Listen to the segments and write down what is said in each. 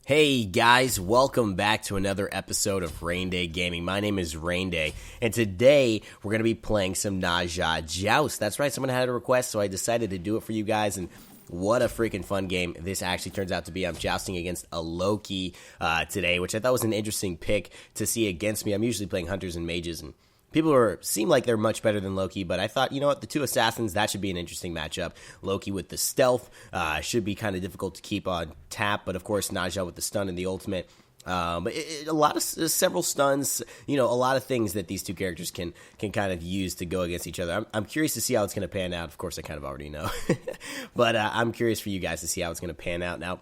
Hey guys, welcome back to another episode of Rain Day Gaming. My name is Rain Day, and today we're going to be playing some 1v1 Joust. That's right, someone had a request, so I decided to do it for you guys, and what a freaking fun game this actually turns out to be. I'm jousting against a Loki today, which I thought was an interesting pick to see against me. I'm usually playing hunters and mages, and people seem like they're much better than Loki, but I thought, you know what, the two assassins, that should be an interesting matchup. Loki with the stealth should be kind of difficult to keep on tap, but of course, 1v1 with the stun and the ultimate. But several stuns, you know, a lot of things that these two characters can kind of use to go against each other. I'm curious to see how it's going to pan out. Of course, I kind of already know, but I'm curious for you guys to see how it's going to pan out. Now,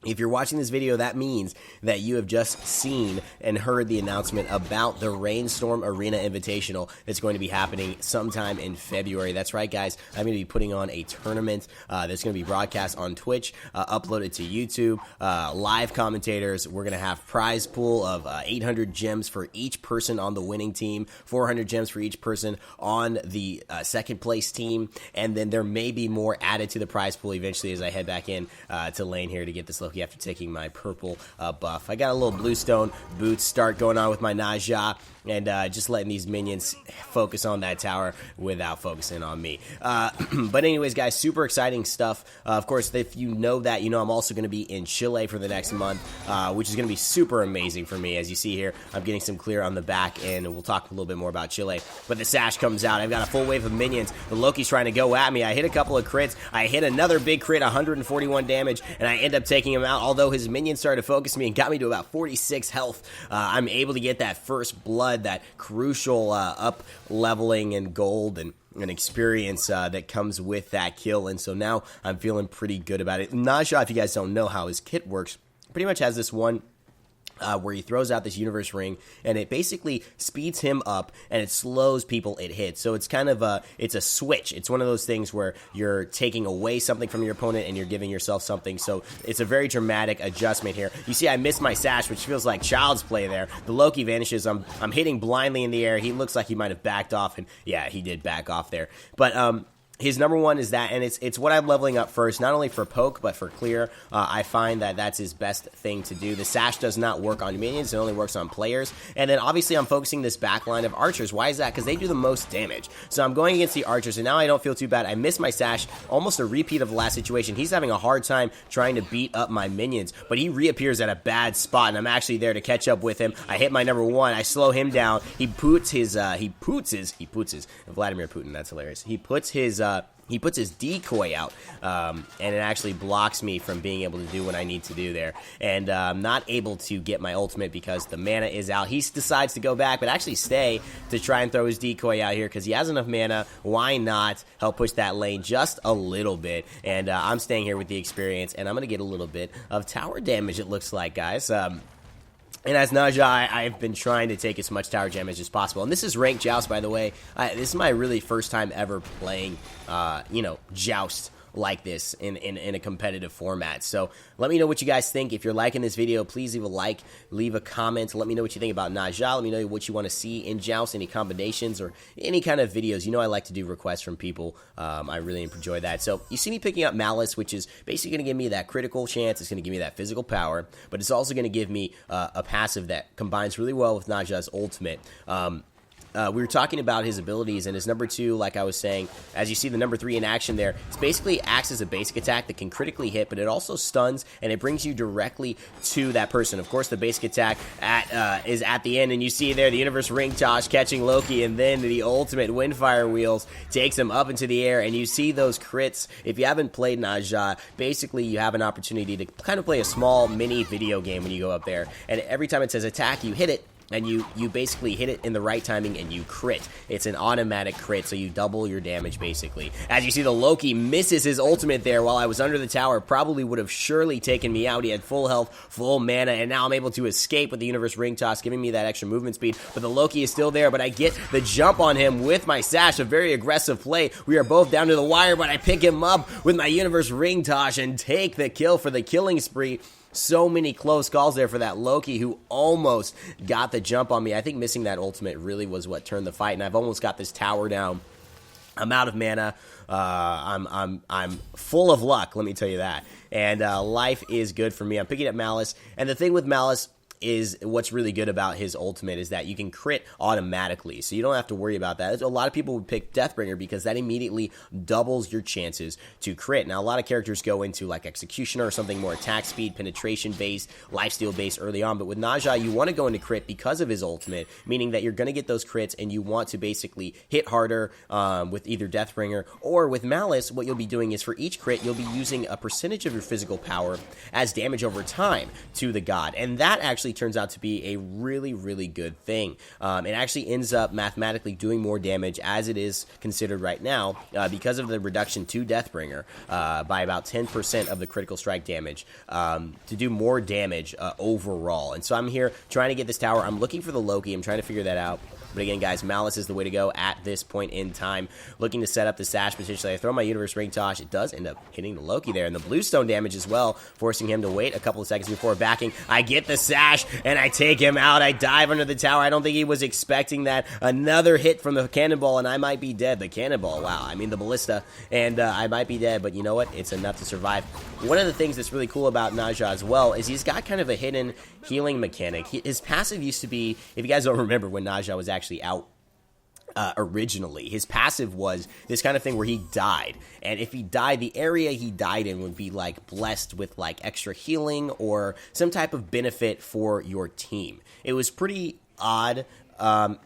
if you're watching this video, that means that you have just seen and heard the announcement about the Rainstorm Arena Invitational that's going to be happening sometime in February. That's right, guys. I'm going to be putting on a tournament that's going to be broadcast on Twitch, uploaded to YouTube, live commentators. We're going to have prize pool of 800 gems for each person on the winning team, 400 gems for each person on the second place team, and then there may be more added to the prize pool eventually as I head back in to lane here to get this Loki after taking my purple buff. I got a little Bluestone boots start going on with my 1v1 and just letting these minions focus on that tower without focusing on me. But anyways, guys, super exciting stuff. Of course, if you know that, you know I'm also going to be in Chile for the next month, which is going to be super amazing for me. As you see here, I'm getting some clear on the back end, and we'll talk a little bit more about Chile. But the sash comes out. I've got a full wave of minions. The Loki's trying to go at me. I hit a couple of crits. I hit another big crit, 141 damage, and I end up taking him out. Although his minions started to focus me and got me to about 46 health, I'm able to get that first blood, that crucial up leveling and gold and experience that comes with that kill. And so now I'm feeling pretty good about it. Nezha, if you guys don't know how his kit works, pretty much has this one where he throws out this universe ring, and it basically speeds him up, and it slows people it hits. So it's kind of it's a switch. It's one of those things where you're taking away something from your opponent, and you're giving yourself something. So it's a very dramatic adjustment here. You see, I missed my sash, which feels like child's play there. The Loki vanishes. I'm hitting blindly in the air. He looks like he might have backed off, and yeah, he did back off there. But his number one is that, and it's what I'm leveling up first, not only for poke, but for clear. I find that that's his best thing to do. The sash does not work on minions, it only works on players. And then obviously I'm focusing this back line of archers. Why is that? Because they do the most damage. So I'm going against the archers, and now I don't feel too bad. I missed my sash, almost a repeat of the last situation. He's having a hard time trying to beat up my minions, but he reappears at a bad spot, and I'm actually there to catch up with him. I hit my number one, I slow him down. He puts his Vladimir Putin, that's hilarious. He puts his decoy out, and it actually blocks me from being able to do what I need to do there. And I'm not able to get my ultimate because the mana is out. He decides to go back, but actually stay to try and throw his decoy out here because he has enough mana. Why not help push that lane just a little bit? And I'm staying here with the experience, and I'm going to get a little bit of tower damage, it looks like, guys. And as 1v1, I've been trying to take as much tower damage as possible. And this is ranked Joust, by the way. This is my really first time ever playing, Joust like this in a competitive format. So let me know what you guys think. If you're liking this video, please leave a like, leave a comment. Let me know what you think about 1v1. Let me know what you want to see in Joust, any combinations or any kind of videos. You know I like to do requests from people. I really enjoy that. So you see me picking up Malice, which is basically going to give me that critical chance. It's going to give me that physical power, but it's also going to give me a passive that combines really well with 1v1's ultimate. We were talking about his abilities, and his number two, like I was saying, as you see the number three in action there, it basically acts as a basic attack that can critically hit, but it also stuns, and it brings you directly to that person. Of course, the basic attack is at the end, and you see there the universe ring toss catching Loki, and then the ultimate windfire wheels takes him up into the air, and you see those crits. If you haven't played 1v1, basically you have an opportunity to kind of play a small mini video game when you go up there, and every time it says attack, you hit it, and you basically hit it in the right timing and you crit. It's an automatic crit, so you double your damage basically. As you see, the Loki misses his ultimate there while I was under the tower. Probably would have surely taken me out. He had full health, full mana, and now I'm able to escape with the universe ring toss, giving me that extra movement speed. But the Loki is still there, but I get the jump on him with my sash. A very aggressive play. We are both down to the wire, but I pick him up with my universe ring toss and take the kill for the killing spree. So many close calls there for that Loki who almost got the jump on me. I think missing that ultimate really was what turned the fight, and I've almost got this tower down I'm out of mana. I'm full of luck, let me tell you that. And life is good for me. I'm picking up Malice. And the thing with Malice is what's really good about his ultimate is that you can crit automatically, so you don't have to worry about that. A lot of people would pick Deathbringer because that immediately doubles your chances to crit. Now, a lot of characters go into like Executioner or something more attack speed, penetration based, lifesteal based early on, but with Nezha, you want to go into crit because of his ultimate, meaning that you're going to get those crits and you want to basically hit harder with either Deathbringer or with Malice. What you'll be doing is for each crit, you'll be using a percentage of your physical power as damage over time to the god, and that actually turns out to be a really, really good thing. It actually ends up mathematically doing more damage as it is considered right now because of the reduction to Deathbringer by about 10% of the critical strike damage to do more damage overall. And so I'm here trying to get this tower. I'm looking for the Loki. I'm trying to figure that out. But again, guys, Malice is the way to go at this point in time. Looking to set up the sash potentially. I throw my Universe Ring Toss. It does end up hitting the Loki there. And the Bluestone damage as well, forcing him to wait a couple of seconds before backing. I get the sash, and I take him out. I dive under the tower. I don't think he was expecting that. Another hit from the cannonball, and I might be dead. The cannonball, wow. I mean, the ballista. And I might be dead, but you know what? It's enough to survive. One of the things that's really cool about Nezha as well is he's got kind of a hidden healing mechanic. His passive used to be, if you guys don't remember when Nezha was actually out originally, his passive was this kind of thing where he died, and if he died, the area he died in would be like blessed with like extra healing or some type of benefit for your team. It was pretty odd.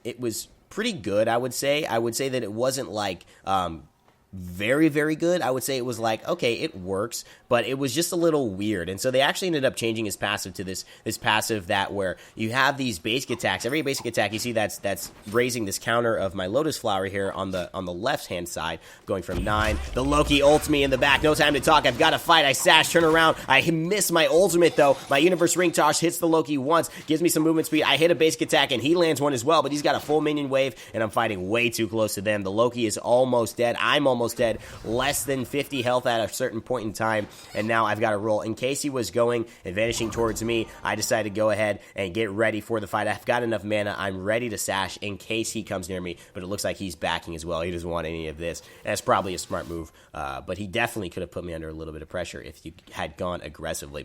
It was pretty good, I would say. I would say that it wasn't like very, very good. I would say it was like, okay, it works, but it was just a little weird. And so they actually ended up changing his passive to this passive that where you have these basic attacks. Every basic attack you see that's raising this counter of my Lotus Flower here on the left hand side, going from 9. The Loki ults me in the back. No time to talk. I've got to fight. I sash, turn around. I miss my ultimate though. My Universe Ring Toss hits the Loki once, gives me some movement speed. I hit a basic attack and he lands one as well, but he's got a full minion wave and I'm fighting way too close to them. The Loki is almost dead. I'm almost dead, less than 50 health at a certain point in time, and now I've got to roll. In case he was going and vanishing towards me, I decided to go ahead and get ready for the fight. I've got enough mana. I'm ready to sash in case he comes near me, but it looks like he's backing as well. He doesn't want any of this, and that's probably a smart move, but he definitely could have put me under a little bit of pressure if you had gone aggressively.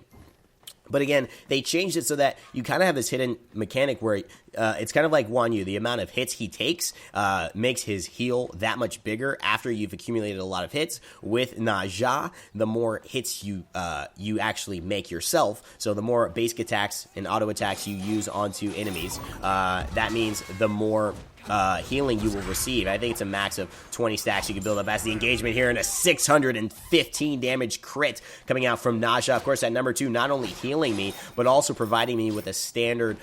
But again, they changed it so that you kind of have this hidden mechanic where it's kind of like Wanyu. The amount of hits he takes makes his heal that much bigger after you've accumulated a lot of hits. With Nezha, the more hits you actually make yourself, so the more basic attacks and auto attacks you use onto enemies, that means the more healing you will receive. I think it's a max of 20 stacks you can build up as the engagement here, and a 615 damage crit coming out from Nezha. Of course, at number 2, not only healing me, but also providing me with a standard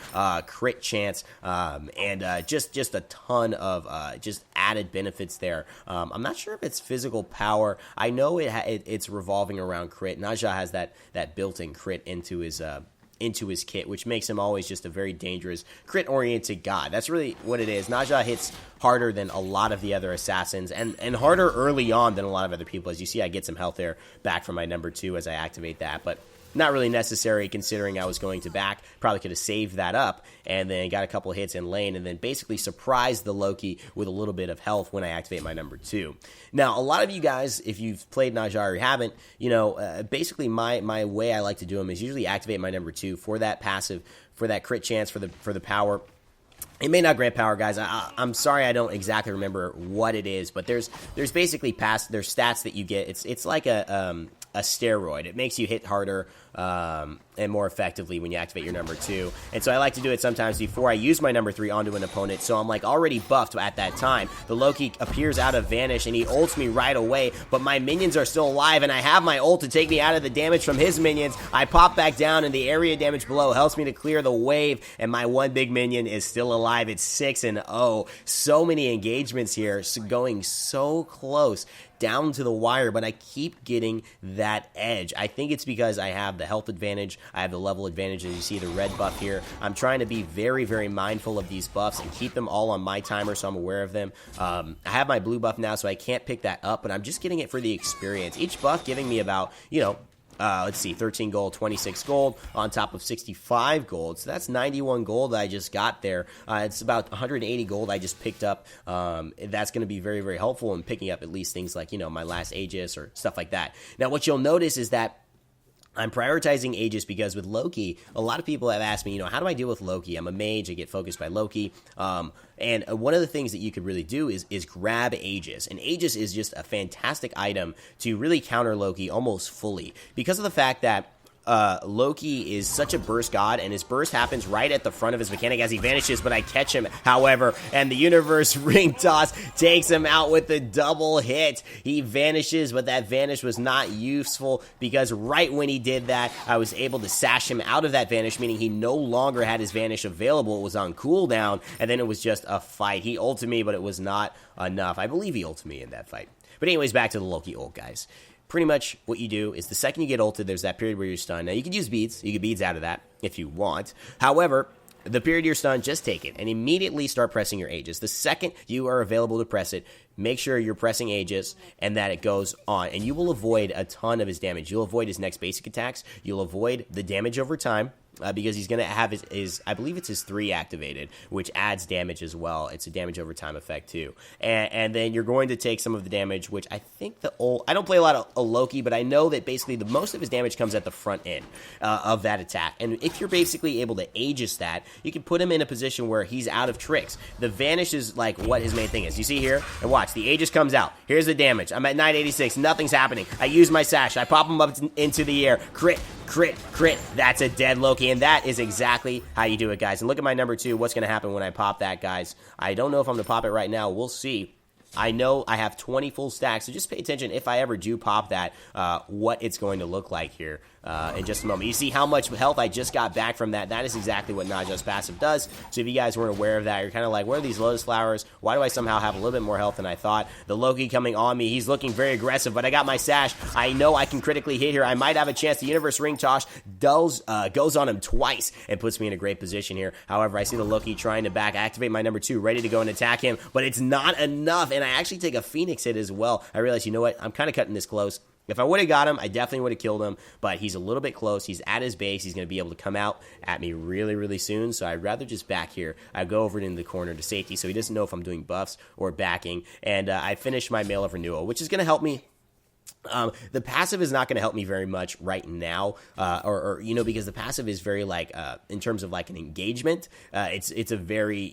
crit chance, and just a ton of just added benefits there. I'm not sure if it's physical power. I know it's revolving around crit. Nezha has that built-in crit into his kit, which makes him always just a very dangerous crit-oriented god. That's really what it is. Nezha hits harder than a lot of the other assassins, and harder early on than a lot of other people. As you see, I get some health there back from my number 2 as I activate that, but not really necessary considering I was going to back. Probably could have saved that up and then got a couple hits in lane and then basically surprised the Loki with a little bit of health when I activate my number 2. Now, a lot of you guys, if you've played Nezha or you haven't, basically my way I like to do them is usually activate my number 2 for that passive, for that crit chance, for the power. It may not grant power, guys. I'm sorry I don't exactly remember what it is, but there's basically there's stats that you get. It's like a steroid. It makes you hit harder and more effectively when you activate your number 2. And so I like to do it sometimes before I use my number 3 onto an opponent, so I'm like already buffed at that time. The Loki appears out of vanish and he ults me right away, but my minions are still alive and I have my ult to take me out of the damage from his minions. I pop back down and the area damage below helps me to clear the wave, and my one big minion is still alive. It's 6-0. So many engagements here, going so close down to the wire, but I keep getting that edge. I think it's because I have the health advantage, I have the level advantage, as you see the red buff here. I'm trying to be very, very mindful of these buffs and keep them all on my timer so I'm aware of them. I have my blue buff now, so I can't pick that up, but I'm just getting it for the experience. Each buff giving me about, let's see, 13 gold, 26 gold on top of 65 gold. So that's 91 gold that I just got there. It's about 180 gold I just picked up. That's going to be very, very helpful in picking up at least things like, my last Aegis or stuff like that. Now, what you'll notice is that I'm prioritizing Aegis because with Loki, a lot of people have asked me, how do I deal with Loki? I'm a mage, I get focused by Loki. And one of the things that you could really do is grab Aegis. And Aegis is just a fantastic item to really counter Loki almost fully because of the fact that Loki is such a burst god, and his burst happens right at the front of his mechanic as he vanishes, but I catch him, however, and the universe ring toss takes him out with the double hit. He vanishes, but that vanish was not useful because right when he did that, I was able to sash him out of that vanish, meaning he no longer had his vanish available. It was on cooldown, and then it was just a fight. He ulted me, but it was not enough. I believe he ulted me in that fight. But anyways, back to the Loki ult, guys. Pretty much what you do is the second you get ulted, there's that period where you're stunned. Now, you can use beads. You get beads out of that if you want. However, the period you're stunned, just take it and immediately start pressing your Aegis. The second you are available to press it, make sure you're pressing Aegis and that it goes on. And you will avoid a ton of his damage. You'll avoid his next basic attacks. You'll avoid the damage over time. Because he's going to have his, I believe it's his 3 activated, which adds damage as well. It's a damage over time effect too. And then you're going to take some of the damage, which I think I don't play a lot of Loki, but I know that basically the most of his damage comes at the front end of that attack. And if you're basically able to Aegis that, you can put him in a position where he's out of tricks. The vanish is like what his main thing is. You see here? And watch, the Aegis comes out. Here's the damage. I'm at 986. Nothing's happening. I use my sash. I pop him up into the air. Crit. That's a dead Loki, and that is exactly how you do it, guys. And look at my number 2. What's going to happen when I pop that, guys? I don't know if I'm going to pop it right now. We'll see. I know I have 20 full stacks, so just pay attention if I ever do pop that, what it's going to look like here in just a moment. You see how much health I just got back from that. That is exactly what Nezha's passive does. So if you guys weren't aware of that, you're kind of like, what are these lotus flowers? Why do I somehow have a little bit more health than I thought? The Loki coming on me, he's looking very aggressive, but I got my sash. I know I can critically hit here. I might have a chance. The universe ring toss goes on him twice and puts me in a great position here. However, I see the Loki trying to back activate my number 2, ready to go and attack him, but it's not enough. And I actually take a Phoenix hit as well. I realize, you know what? I'm kind of cutting this close. If I would have got him, I definitely would have killed him, but he's a little bit close. He's at his base. He's going to be able to come out at me really, really soon, so I'd rather just back here. I go over in the corner to safety, so he doesn't know if I'm doing buffs or backing, and I finish my Mail of Renewal, which is going to help me. The passive is not going to help me very much right now, because the passive is very in terms of like an engagement, it's a very,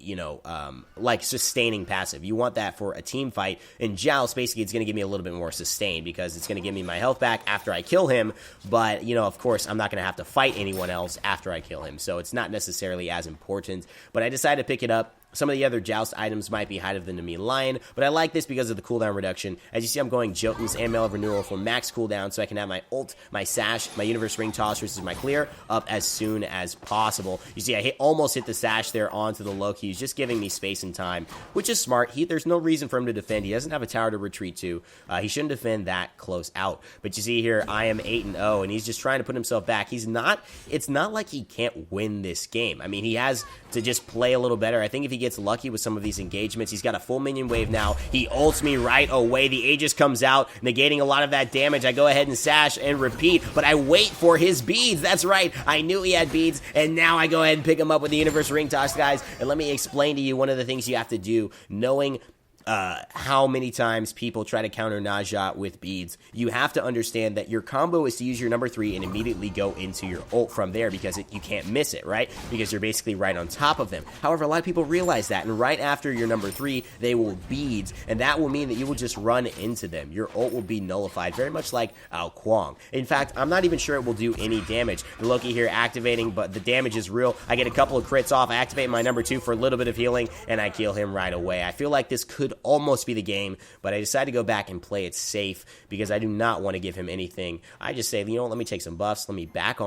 sustaining passive. You want that for a team fight. In Joust, basically, it's going to give me a little bit more sustain because it's going to give me my health back after I kill him. But, of course, I'm not going to have to fight anyone else after I kill him. So it's not necessarily as important, but I decided to pick it up. Some of the other Joust items might be higher than the Mean Lion, but I like this because of the cooldown reduction. As you see, I'm going Jotunn's and Mail of Renewal for max cooldown, so I can have my ult, my sash, my Universe Ring Toss versus my clear up as soon as possible. You see, I almost hit the sash there onto the Loki. He's just giving me space and time, which is smart. There's no reason for him to defend. He doesn't have a tower to retreat to. He shouldn't defend that close out. But you see here, I am 8-0, and he's just trying to put himself back. It's not like he can't win this game. I mean, he has to just play a little better. I think if he gets lucky with some of these engagements, he's got a full minion wave now. He ults me right away. The Aegis comes out, negating a lot of that damage. I go ahead and sash and repeat, but I wait for his beads. That's right. I knew he had beads, and now I go ahead and pick him up with the Universe Ring Toss, guys. And let me explain to you one of the things you have to do, knowing how many times people try to counter Nezha with beads. You have to understand that your combo is to use your number 3 and immediately go into your ult from there because you can't miss it, right? Because you're basically right on top of them. However, a lot of people realize that, and right after your number 3, they will beads, and that will mean that you will just run into them. Your ult will be nullified, very much like Ao Kuang. In fact, I'm not even sure it will do any damage. The Loki here activating, but the damage is real. I get a couple of crits off. I activate my number 2 for a little bit of healing, and I kill him right away. I feel like this could almost be the game, but I decided to go back and play it safe because I do not want to give him anything. I just say, let me take some buffs, let me back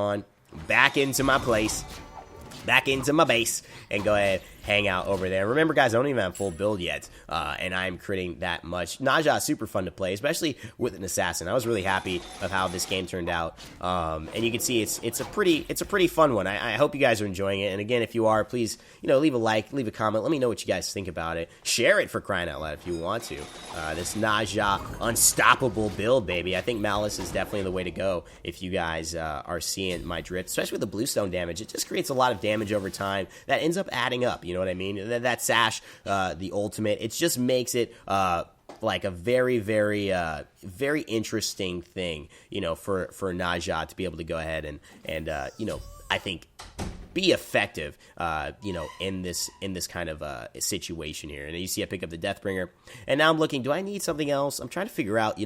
into my place, back into my base, and go ahead hang out over there. Remember, guys, I don't even have full build yet, and I'm critting that much. Nezha is super fun to play, especially with an assassin. I was really happy of how this game turned out, and you can see it's a pretty fun one. I hope you guys are enjoying it, and again, if you are, please, leave a like, leave a comment, let me know what you guys think about it. Share it, for crying out loud, if you want to. This Nezha unstoppable build, baby. I think Malice is definitely the way to go if you guys are seeing my drift, especially with the Bluestone damage. It just creates a lot of damage over time that ends up adding up, you know what I mean? That sash, the ultimate, it just makes it like a very, very, very interesting thing, for Nezha to be able to go ahead and I think be effective, in this kind of situation here. And you see I pick up the Deathbringer, and now I'm looking, do I need something else? I'm trying to figure out,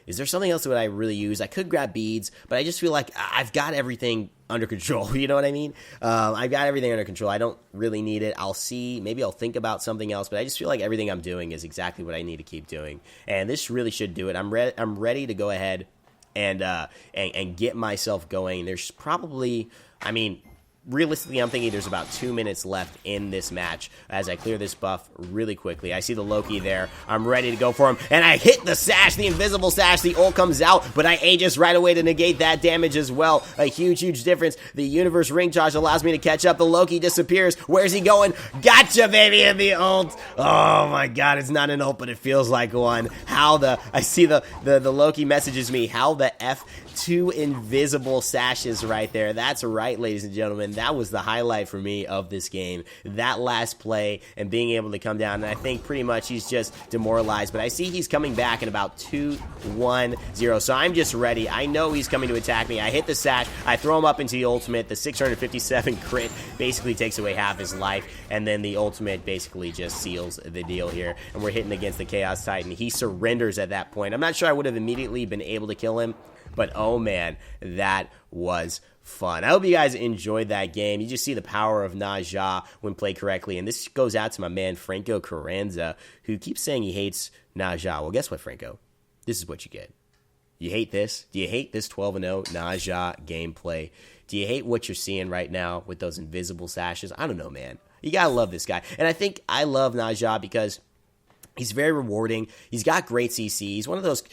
is there something else that I really use? I could grab beads, but I just feel like I've got everything under control, you know what I mean? I've got everything under control. I don't really need it. I'll see, maybe I'll think about something else, but I just feel like everything I'm doing is exactly what I need to keep doing, and this really should do it. I'm ready to go ahead and get myself going. There's probably, realistically, I'm thinking there's about 2 minutes left in this match as I clear this buff really quickly. I see the Loki there. I'm ready to go for him, and I hit the sash, the invisible sash. The ult comes out, but I Aegis right away to negate that damage as well. A huge difference. The universe ring charge allows me to catch up. The Loki disappears. Where's he going? Gotcha, baby, in the ult. Oh my god, it's not an ult, but it feels like one. I see the Loki messages me, how the F, 2 invisible sashes right there. That's right, ladies and gentlemen. That was the highlight for me of this game. That last play and being able to come down. And I think pretty much he's just demoralized. But I see he's coming back in about 2-1-0. So I'm just ready. I know he's coming to attack me. I hit the sash. I throw him up into the ultimate. The 657 crit basically takes away half his life. And then the ultimate basically just seals the deal here. And we're hitting against the Chaos Titan. He surrenders at that point. I'm not sure I would have immediately been able to kill him, but oh man, that was fun. I hope you guys enjoyed that game. You just see the power of Nezha when played correctly. And this goes out to my man, Franco Carranza, who keeps saying he hates Nezha. Well, guess what, Franco? This is what you get. You hate this? Do you hate this 12-0 Nezha gameplay? Do you hate what you're seeing right now with those invisible sashes? I don't know, man. You gotta love this guy. And I think I love Nezha because he's very rewarding. He's got great CC. He's one of those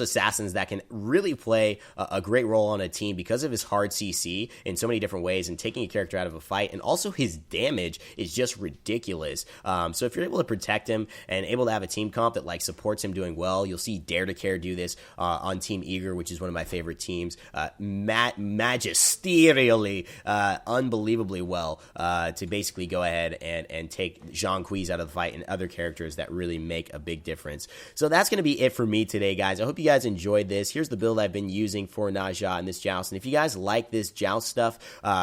assassins that can really play a great role on a team because of his hard CC in so many different ways and taking a character out of a fight. And also his damage is just ridiculous. So if you're able to protect him and able to have a team comp that supports him doing well, you'll see Dare to Care do this on Team Eager, which is one of my favorite teams. Magisterially, unbelievably well to basically go ahead and take Jean Quis out of the fight and other characters that really make a big difference. So that's going to be it for me today, guys. I hope you guys enjoyed this. Here's the build I've been using for Nezha in this Joust. And if you guys like this Joust stuff,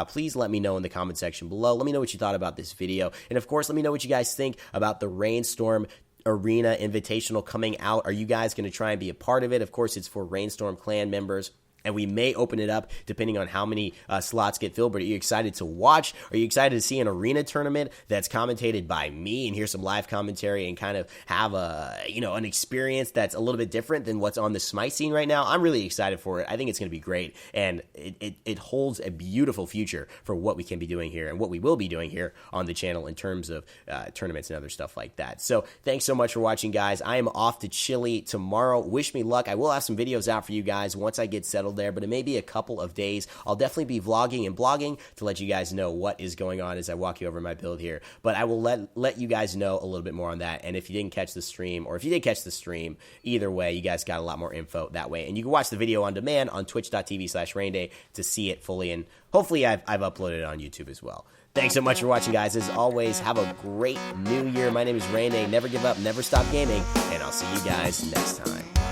please let me know in the comment section below. Let me know what you thought about this video. And of course, let me know what you guys think about the Rainstorm Arena Invitational coming out. Are you guys going to try and be a part of it? Of course, it's for Rainstorm clan members, and we may open it up depending on how many slots get filled. But are you excited to watch? Are you excited to see an arena tournament that's commentated by me and hear some live commentary and kind of have an experience that's a little bit different than what's on the SMITE scene right now? I'm really excited for it. I think it's going to be great, and it holds a beautiful future for what we can be doing here and what we will be doing here on the channel in terms of tournaments and other stuff like that. So thanks so much for watching, guys. I am off to Chile tomorrow. Wish me luck. I will have some videos out for you guys once I get settled there, but it may be a couple of days. I'll definitely be vlogging and blogging to let you guys know what is going on as I walk you over my build here, but I will let you guys know a little bit more on that. And if you didn't catch the stream, or if you did catch the stream, either way, you guys got a lot more info that way, and you can watch the video on demand on twitch.tv/rainday to see it fully, and hopefully I've uploaded it on YouTube as well. Thanks so much for watching, guys. As always, have a great new year. My name is Rainday. Never give up, never stop gaming, and I'll see you guys next time.